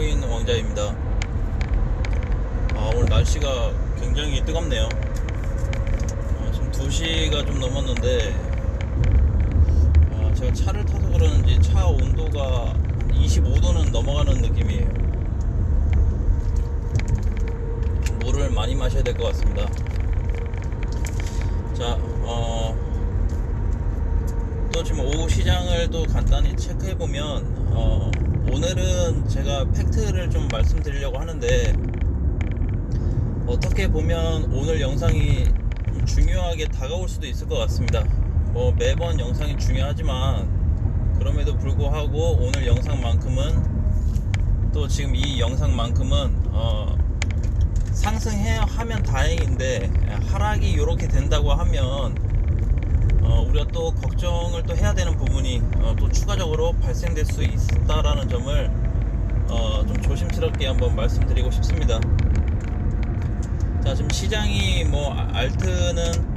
비트코인 왕자입니다. 오늘 날씨가 굉장히 뜨겁네요. 지금 2시가 좀 넘었는데 제가 차를 타서 그러는지 차 온도가 25도는 넘어가는 느낌이에요. 물을 많이 마셔야 될 것 같습니다. 자, 또 지금 오후 시장을 또 간단히 체크해보면 오늘은 제가 팩트를 좀 말씀드리려고 하는데, 어떻게 보면 오늘 영상이 중요하게 다가올 수도 있을 것 같습니다. 매번 영상이 중요하지만 그럼에도 불구하고 오늘 영상만큼은, 또 지금 이 영상만큼은 상승해야 하면 다행인데 하락이 이렇게 된다고 하면 우리가 또 걱정을 또 해야 되는 부분이 또 추가적으로 발생될 수 있다라는 점을 좀 조심스럽게 한번 말씀드리고 싶습니다. 자, 지금 시장이 알트는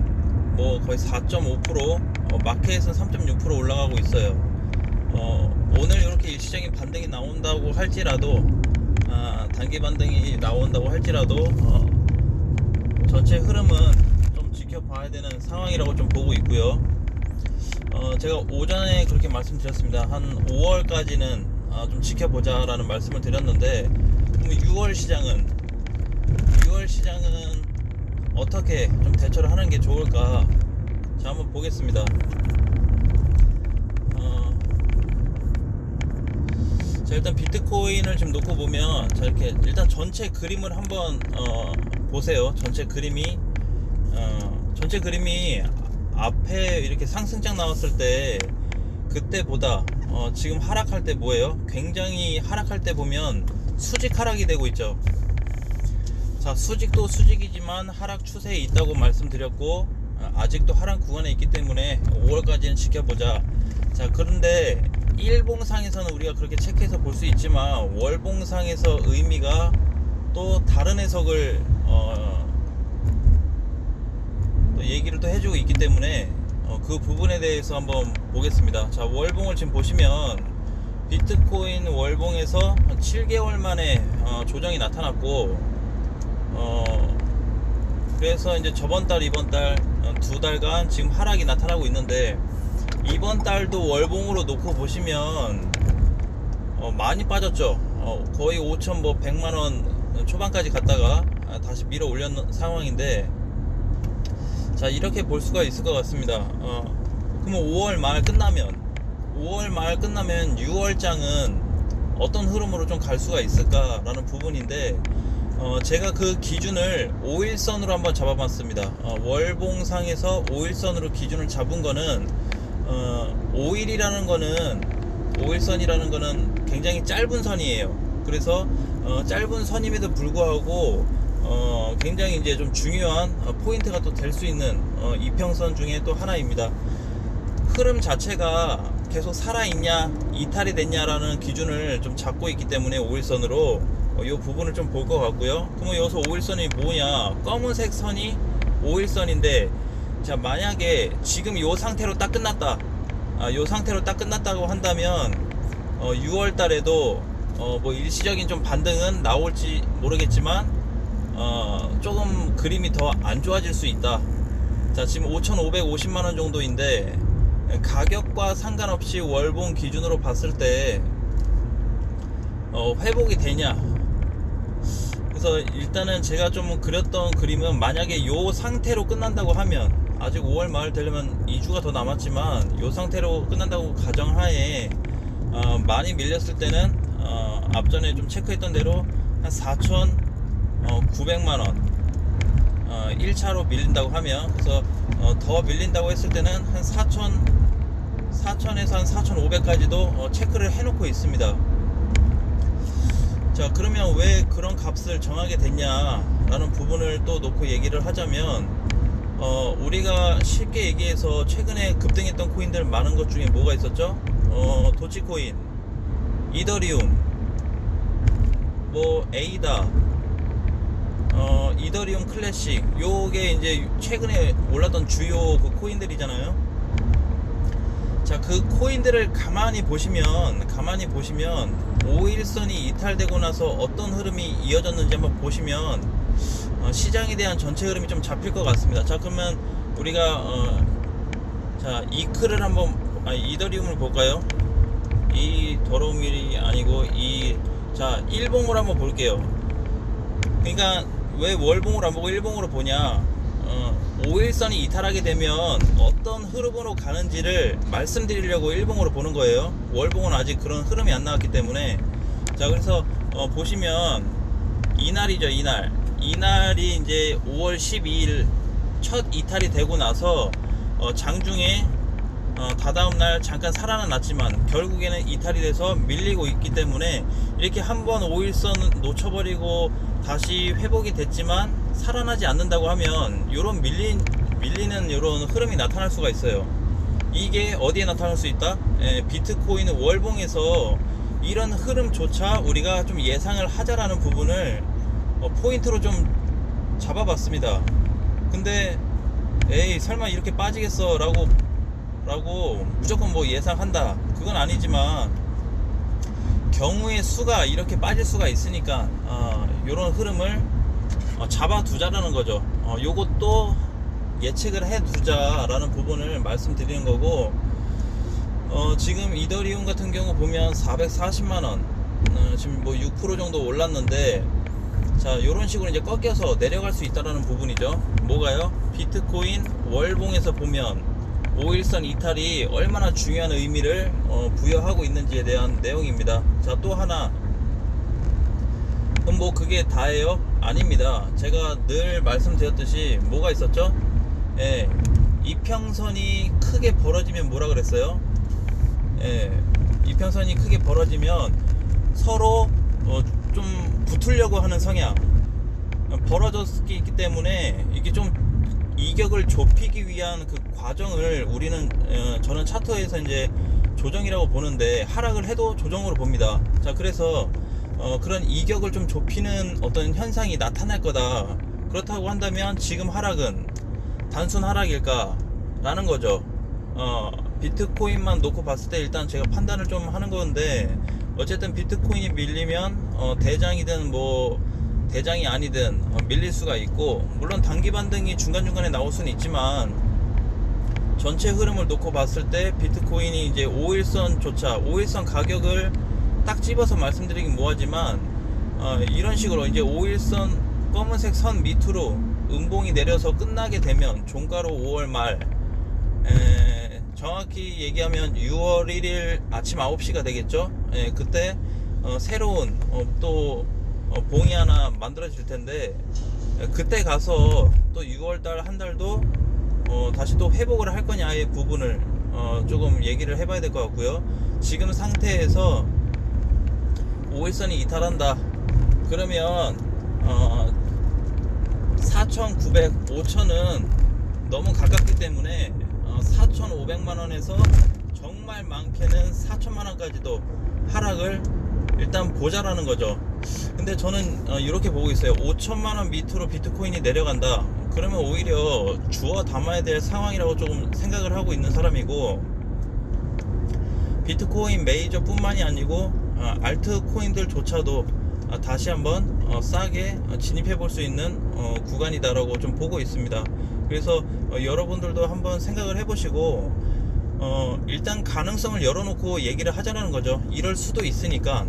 거의 4.5%, 마켓은 3.6% 올라가고 있어요. 오늘 이렇게 일시적인 반등이 나온다고 할지라도, 단기 반등이 나온다고 할지라도 전체 흐름은 좀 지켜봐야 되는 상황이라고 좀 보고 있고요. 제가 오전에 그렇게 말씀드렸습니다. 한 5월까지는 좀 지켜보자 라는 말씀을 드렸는데, 그럼 6월 시장은 어떻게 좀 대처를 하는 게 좋을까? 자, 한번 보겠습니다. 자, 일단 비트코인을 지금 놓고 보면, 자, 이렇게 일단 전체 그림을 한번 보세요. 전체 그림이 앞에 이렇게 상승장 나왔을 때 그때보다 지금 하락할 때 뭐예요? 굉장히 하락할 때 보면 수직 하락이 되고 있죠. 자, 수직도 수직이지만 하락 추세에 있다고 말씀드렸고, 아직도 하락 구간에 있기 때문에 5월까지는 지켜보자. 자, 그런데 일봉상에서는 우리가 그렇게 체크해서 볼 수 있지만 월봉상에서 의미가 또 다른 해석을 또 얘기를 또 해주고 있기 때문에 그 부분에 대해서 한번 보겠습니다. 자, 월봉을 지금 보시면 비트코인 월봉에서 7개월 만에 조정이 나타났고, 그래서 이제 저번달 이번달 2달간 지금 하락이 나타나고 있는데, 이번 달도 월봉으로 놓고 보시면 많이 빠졌죠. 거의 5,100만원 초반까지 갔다가 다시 밀어 올렸는 상황인데, 자, 이렇게 볼 수가 있을 것 같습니다. 그러면 5월 말 끝나면 6월장은 어떤 흐름으로 좀 갈 수가 있을까 라는 부분인데, 제가 그 기준을 5일선으로 한번 잡아봤습니다. 월봉상에서 5일선으로 기준을 잡은 거는 5일선이라는 거는 굉장히 짧은 선이에요. 그래서 짧은 선임에도 불구하고 굉장히 이제 좀 중요한 포인트가 또 될 수 있는 이평선 중에 또 하나입니다. 흐름 자체가 계속 살아있냐 이탈이 됐냐라는 기준을 좀 잡고 있기 때문에 5일선으로 이 부분을 좀 볼 것 같고요. 그러면 여기서 5일선이 뭐냐, 검은색 선이 5일선인데, 자, 만약에 지금 이 상태로 딱 끝났다, 이 상태로 딱 끝났다고 한다면 6월 달에도 일시적인 좀 반등은 나올지 모르겠지만 조금 그림이 더 안 좋아질 수 있다. 자, 지금 5,550만원 정도인데 가격과 상관없이 월봉 기준으로 봤을 때 회복이 되냐. 그래서 일단은 제가 좀 그렸던 그림은, 만약에 이 상태로 끝난다고 하면, 아직 5월 말 되려면 2주가 더 남았지만 이 상태로 끝난다고 가정하에 많이 밀렸을 때는 앞전에 좀 체크했던 대로 한 4,900만원 1차로 밀린다고 하면, 그래서 더 밀린다고 했을 때는 한 4,000에서 한 4,500까지도 체크를 해놓고 있습니다. 자, 그러면 왜 그런 값을 정하게 됐냐 라는 부분을 또 놓고 얘기를 하자면, 우리가 쉽게 얘기해서 최근에 급등했던 코인들 많은 것 중에 뭐가 있었죠? 도치코인, 이더리움, 에이다, 이더리움 클래식, 요게 이제 최근에 올랐던 주요 그 코인들이잖아요. 자, 그 코인들을 가만히 보시면 5일선이 이탈되고 나서 어떤 흐름이 이어졌는지 한번 보시면 시장에 대한 전체 흐름이 좀 잡힐 것 같습니다. 자, 그러면 우리가 자, 이크를 한번 이더리움을 볼까요? 이 더러운 일이 아니고 자, 일봉으로 한번 볼게요. 그러니까 왜 월봉으로 안 보고 일봉으로 보냐, 5일선이 이탈하게 되면 어떤 흐름으로 가는지를 말씀드리려고 일봉으로 보는 거예요. 월봉은 아직 그런 흐름이 안 나왔기 때문에. 자, 그래서 보시면 이날이죠. 이날이 이제 5월 12일 첫 이탈이 되고 나서 장중에 다다음날 잠깐 살아났지만 결국에는 이탈이 돼서 밀리고 있기 때문에, 이렇게 한번 5일선 놓쳐버리고 다시 회복이 됐지만 살아나지 않는다고 하면 요런 밀리는 요런 흐름이 나타날 수가 있어요. 이게 어디에 나타날 수 있다? 비트코인 월봉에서 이런 흐름조차 우리가 좀 예상을 하자라는 부분을 포인트로 좀 잡아봤습니다. 근데 에이 설마 이렇게 빠지겠어 라고 무조건 뭐 예상한다, 그건 아니지만 경우의 수가 이렇게 빠질 수가 있으니까 요런 흐름을 잡아두자라는 거죠. 요것도 예측을 해두자라는 부분을 말씀드리는 거고, 지금 이더리움 같은 경우 보면 440만원, 지금 뭐 6% 정도 올랐는데, 자, 요런 식으로 이제 꺾여서 내려갈 수 있다라는 부분이죠. 뭐가요? 비트코인 월봉에서 보면 5일선 이탈이 얼마나 중요한 의미를 부여하고 있는지에 대한 내용입니다. 자, 또 하나, 그럼 뭐 그게 다예요? 아닙니다. 제가 늘 말씀드렸듯이 뭐가 있었죠? 이평선이 크게 벌어지면 뭐라 그랬어요? 이평선이 크게 벌어지면 서로 좀 붙으려고 하는 성향, 벌어졌기 때문에 이게 좀 이격을 좁히기 위한 그 과정을 우리는 저는 차트에서 이제 조정이라고 보는데, 하락을 해도 조정으로 봅니다. 자, 그래서 그런 이격을 좀 좁히는 어떤 현상이 나타날 거다. 그렇다고 한다면 지금 하락은 단순 하락일까 라는 거죠. 비트코인만 놓고 봤을 때 일단 제가 판단을 좀 하는 건데, 어쨌든 비트코인이 밀리면 대장이든 뭐 대장이 아니든 밀릴 수가 있고, 물론 단기 반등이 중간중간에 나올 수는 있지만 전체 흐름을 놓고 봤을 때 비트코인이 이제 5일선 가격을 딱 집어서 말씀드리긴 뭐하지만, 이런 식으로 이제 5일선 검은색 선 밑으로 음봉이 내려서 끝나게 되면 종가로 5월 말, 정확히 얘기하면 6월 1일 아침 9시가 되겠죠. 그때 새로운 또 봉이 하나 만들어질 텐데, 그때 가서 또 6월달 한 달도 다시 또 회복을 할 거냐의 부분을 조금 얘기를 해봐야 될 것 같고요. 지금 상태에서 5일선이 이탈한다 그러면 4,900, 5,000은 너무 가깝기 때문에 4,500만원에서 정말 많게는 4,000만원까지도 하락을 일단 보자라는 거죠. 근데 저는 이렇게 보고 있어요. 5천만원 밑으로 비트코인이 내려간다 그러면 오히려 주워 담아야 될 상황이라고 조금 생각을 하고 있는 사람이고, 비트코인 메이저 뿐만이 아니고 알트코인들조차도 다시 한번 싸게 진입해 볼 수 있는 구간이다 라고 좀 보고 있습니다. 그래서 여러분들도 한번 생각을 해보시고, 일단 가능성을 열어놓고 얘기를 하자는 거죠. 이럴 수도 있으니까.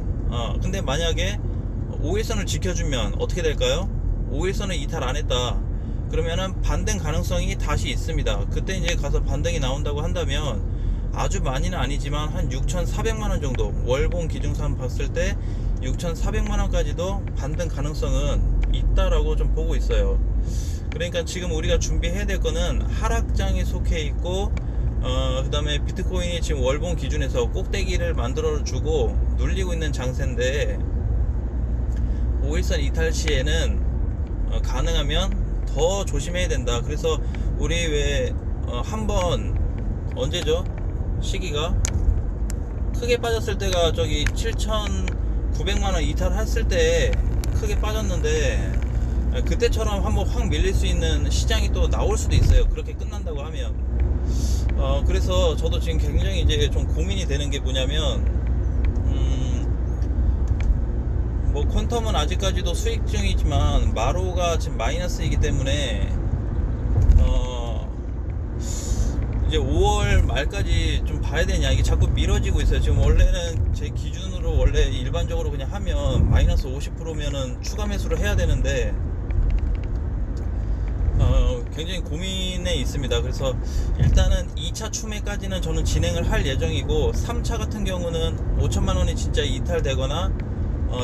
근데 만약에 5일선을 지켜주면 어떻게 될까요? 5일선을 이탈 안 했다 그러면은 반등 가능성이 다시 있습니다. 그때 이제 가서 반등이 나온다고 한다면 아주 많이는 아니지만 한 6,400만원 정도, 월봉 기준선 봤을 때 6,400만원까지도 반등 가능성은 있다라고 좀 보고 있어요. 그러니까 지금 우리가 준비해야 될 거는 하락장에 속해 있고, 그 다음에 비트코인이 지금 월봉 기준에서 꼭대기를 만들어 주고 눌리고 있는 장세인데, 5일선 이탈 시에는 가능하면 더 조심해야 된다. 그래서 우리 왜 한번 언제죠? 시기가 크게 빠졌을 때가 저기 7,900만원 이탈했을 때 크게 빠졌는데, 그때처럼 한번 확 밀릴 수 있는 시장이 또 나올 수도 있어요. 그렇게 끝난다고 하면 그래서 저도 지금 굉장히 이제 좀 고민이 되는 게 뭐냐면, 뭐 퀀텀은 아직까지도 수익 중이지만 마로가 지금 마이너스이기 때문에 이제 5월 말까지 좀 봐야 되냐, 이게 자꾸 미뤄지고 있어요. 지금 원래는 제 기준으로 원래 일반적으로 그냥 하면 마이너스 50%면은 추가 매수를 해야 되는데 굉장히 고민에 있습니다. 그래서 일단은 2차 추매까지는 저는 진행을 할 예정이고, 3차 같은 경우는 5천만원이 진짜 이탈되거나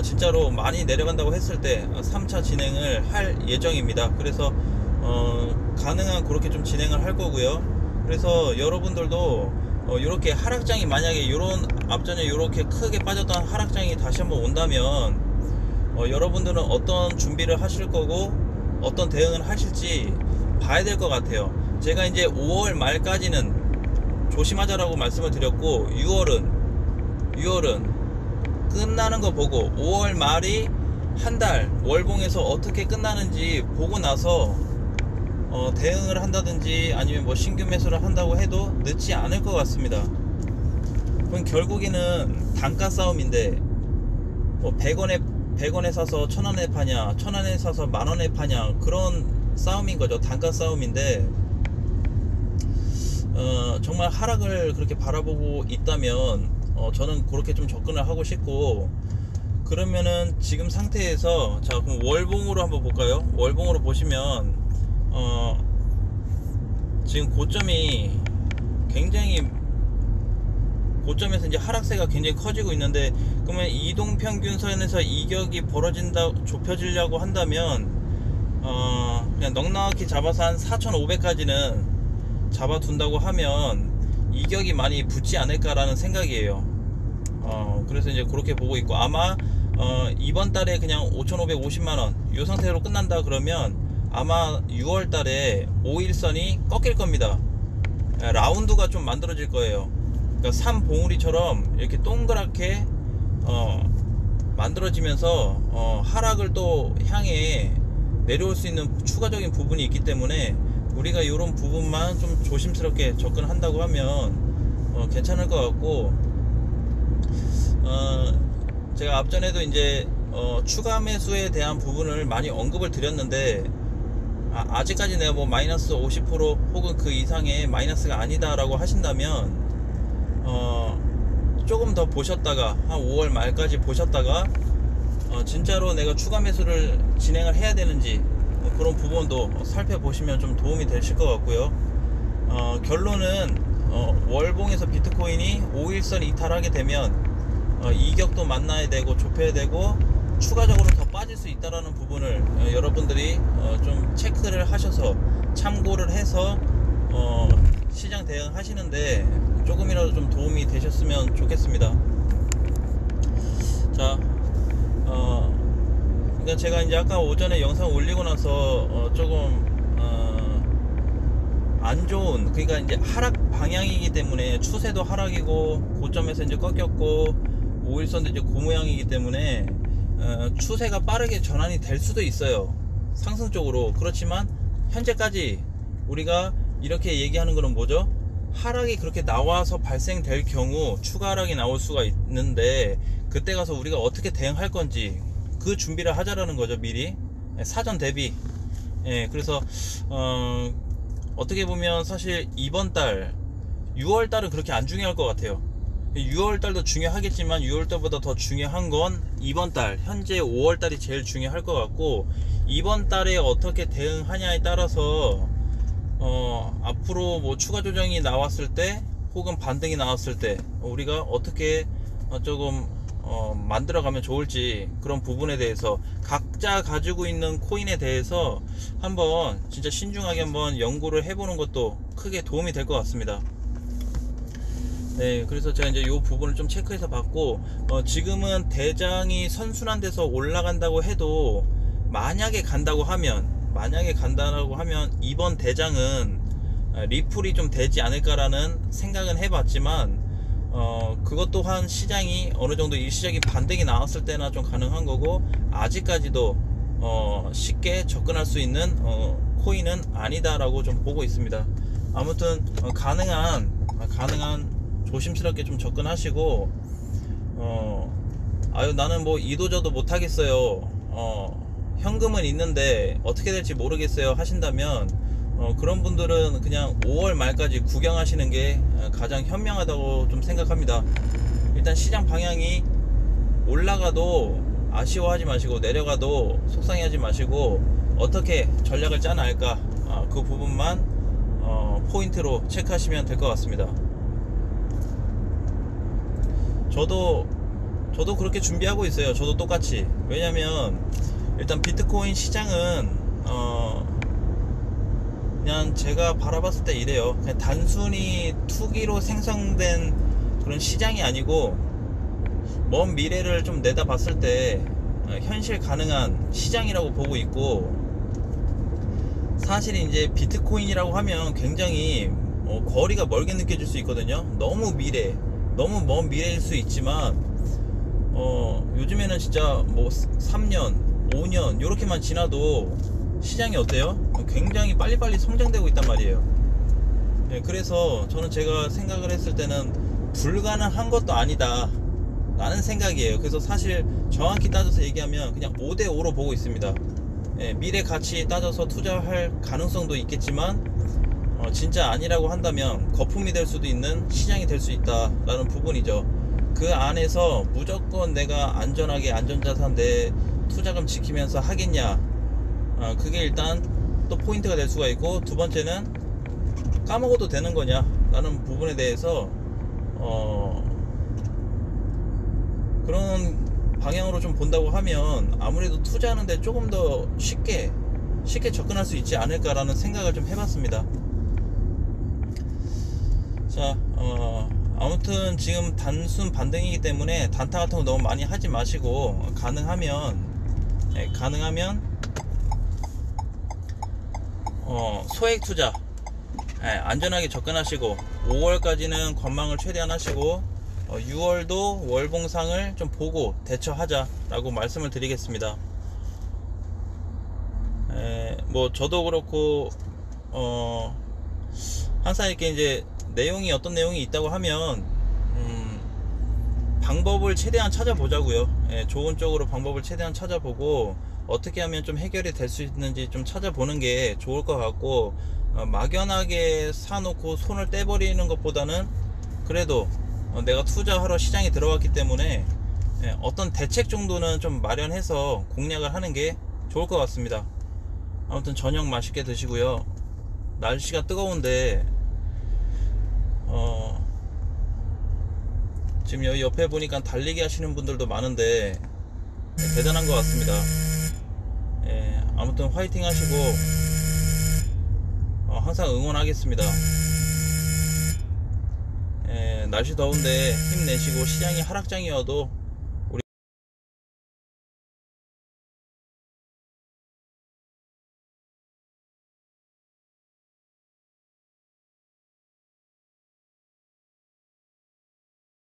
진짜로 많이 내려간다고 했을 때 3차 진행을 할 예정입니다. 그래서 가능한 그렇게 좀 진행을 할 거고요. 그래서 여러분들도 이렇게 하락장이 만약에 요런 앞전에 이렇게 크게 빠졌던 하락장이 다시 한번 온다면 여러분들은 어떤 준비를 하실 거고 어떤 대응을 하실지 봐야 될 것 같아요. 제가 이제 5월 말까지는 조심하자라고 말씀을 드렸고, 6월은 끝나는 거 보고 5월 말이 한 달 월봉에서 어떻게 끝나는지 보고 나서 대응을 한다든지 아니면 뭐 신규 매수를 한다고 해도 늦지 않을 것 같습니다. 그럼 결국에는 단가 싸움인데, 뭐 100원에 사서 1000원에 파냐, 1000원에 사서 만원에 파냐, 그런 싸움인 거죠. 단가 싸움인데, 정말 하락을 그렇게 바라보고 있다면 저는 그렇게 좀 접근을 하고 싶고, 그러면은 지금 상태에서, 자 그럼 월봉으로 한번 볼까요? 월봉으로 보시면 지금 고점이 굉장히, 고점에서 이제 하락세가 굉장히 커지고 있는데, 그러면 이동평균선에서 이격이 좁혀지려고 한다면 그냥 넉넉히 잡아서 한 4,500까지는 잡아둔다고 하면 이격이 많이 붙지 않을까라는 생각이에요. 그래서 이제 그렇게 보고 있고, 아마 이번 달에 그냥 5,550만원 이 상태로 끝난다 그러면 아마 6월 달에 5일선이 꺾일 겁니다. 라운드가 좀 만들어질 거예요. 그러니까 3봉우리처럼 이렇게 동그랗게 만들어지면서 하락을 또 향해 내려올 수 있는 추가적인 부분이 있기 때문에, 우리가 이런 부분만 좀 조심스럽게 접근한다고 하면 괜찮을 것 같고, 제가 앞전에도 이제 추가 매수에 대한 부분을 많이 언급을 드렸는데, 아직까지 내가 뭐 마이너스 50% 혹은 그 이상의 마이너스가 아니다 라고 하신다면 조금 더 보셨다가 한 5월 말까지 보셨다가 진짜로 내가 추가 매수를 진행을 해야 되는지 그런 부분도 살펴보시면 좀 도움이 되실 것 같고요. 결론은 월봉에서 비트코인이 5일선 이탈하게 되면 이격도 만나야 되고 좁혀야 되고 추가적으로 더 빠질 수 있다라는 부분을 여러분들이 좀 체크를 하셔서 참고를 해서 시장 대응하시는데 조금이라도 좀 도움이 되셨으면 좋겠습니다. 자, 그러니까 제가 이제 아까 오전에 영상 올리고 나서 조금 안 좋은, 그러니까 이제 하락 방향이기 때문에, 추세도 하락이고 고점에서 이제 꺾였고 5일선도 이제 고모양이기 때문에 추세가 빠르게 전환이 될 수도 있어요, 상승 쪽으로. 그렇지만 현재까지 우리가 이렇게 얘기하는 거는 뭐죠? 하락이 그렇게 나와서 발생될 경우 추가 하락이 나올 수가 있는데, 그때 가서 우리가 어떻게 대응할 건지 그 준비를 하자라는 거죠. 미리 사전 대비. 그래서 어떻게 보면 사실 이번 달 6월 달은 그렇게 안 중요할 것 같아요. 6월 달도 중요하겠지만 6월 달보다 더 중요한 건 이번 달, 현재 5월 달이 제일 중요할 것 같고, 이번 달에 어떻게 대응하냐에 따라서 앞으로 뭐 추가 조정이 나왔을 때 혹은 반등이 나왔을 때 우리가 어떻게 조금 만들어가면 좋을지, 그런 부분에 대해서 각자 가지고 있는 코인에 대해서 한번 진짜 신중하게 한번 연구를 해보는 것도 크게 도움이 될 것 같습니다. 네, 그래서 제가 이제 이 부분을 좀 체크해서 봤고, 지금은 대장이 선순환돼서 올라간다고 해도 만약에 간다고 하면 이번 대장은 리플이 좀 되지 않을까라는 생각은 해봤지만, 그것 또한 시장이 어느 정도 일시적인 반등이 나왔을 때나 좀 가능한 거고, 아직까지도 쉽게 접근할 수 있는 코인은 아니다라고 좀 보고 있습니다. 아무튼 가능한 조심스럽게 좀 접근하시고, 아유 나는 뭐 이도저도 못하겠어요, 현금은 있는데 어떻게 될지 모르겠어요 하신다면, 그런 분들은 그냥 5월 말까지 구경하시는 게 가장 현명하다고 좀 생각합니다. 일단 시장 방향이 올라가도 아쉬워하지 마시고, 내려가도 속상해하지 마시고, 어떻게 전략을 짜나할까, 그 부분만 포인트로 체크하시면 될 것 같습니다. 저도 그렇게 준비하고 있어요. 저도 똑같이. 왜냐면 일단 비트코인 시장은 그냥 제가 바라봤을 때 이래요. 그냥 단순히 투기로 생성된 그런 시장이 아니고, 먼 미래를 좀 내다봤을 때 현실 가능한 시장이라고 보고 있고, 사실 이제 비트코인이라고 하면 굉장히 거리가 멀게 느껴질 수 있거든요. 너무 먼 미래일 수 있지만, 요즘에는 진짜 뭐 3년 5년 요렇게만 지나도 시장이 어때요? 굉장히 빨리빨리 성장되고 있단 말이에요. 네, 그래서 저는 제가 생각을 했을 때는 불가능한 것도 아니다 라는 생각이에요. 그래서 사실 정확히 따져서 얘기하면 그냥 5대5로 보고 있습니다. 예, 미래 가치 따져서 투자할 가능성도 있겠지만, 진짜 아니라고 한다면 거품이 될 수도 있는 시장이 될 수 있다 라는 부분이죠. 그 안에서 무조건 내가 안전하게 안전자산 내 투자금 지키면서 하겠냐, 그게 일단 또 포인트가 될 수가 있고, 두 번째는 까먹어도 되는 거냐 라는 부분에 대해서 그런 방향으로 좀 본다고 하면 아무래도 투자하는데 조금 더 쉽게 접근할 수 있지 않을까라는 생각을 좀 해봤습니다. 자, 아무튼 지금 단순 반등이기 때문에 단타 같은 거 너무 많이 하지 마시고, 가능하면 소액 투자, 안전하게 접근하시고, 5월까지는 관망을 최대한 하시고, 6월도 월봉상을 좀 보고 대처하자 라고 말씀을 드리겠습니다. 뭐 저도 그렇고, 항상 이렇게 이제 어떤 내용이 있다고 하면 방법을 최대한 찾아보자고요. 좋은 쪽으로 방법을 최대한 찾아보고, 어떻게 하면 좀 해결이 될 수 있는지 좀 찾아보는 게 좋을 것 같고, 막연하게 사놓고 손을 떼버리는 것보다는 그래도 내가 투자하러 시장에 들어왔기 때문에 어떤 대책 정도는 좀 마련해서 공략을 하는 게 좋을 것 같습니다. 아무튼 저녁 맛있게 드시고요. 날씨가 뜨거운데 지금 여기 옆에 보니까 달리기 하시는 분들도 많은데 대단한 것 같습니다. 아무튼 화이팅 하시고, 항상 응원하겠습니다. 날씨 더운데 힘내시고, 시장이 하락장이어도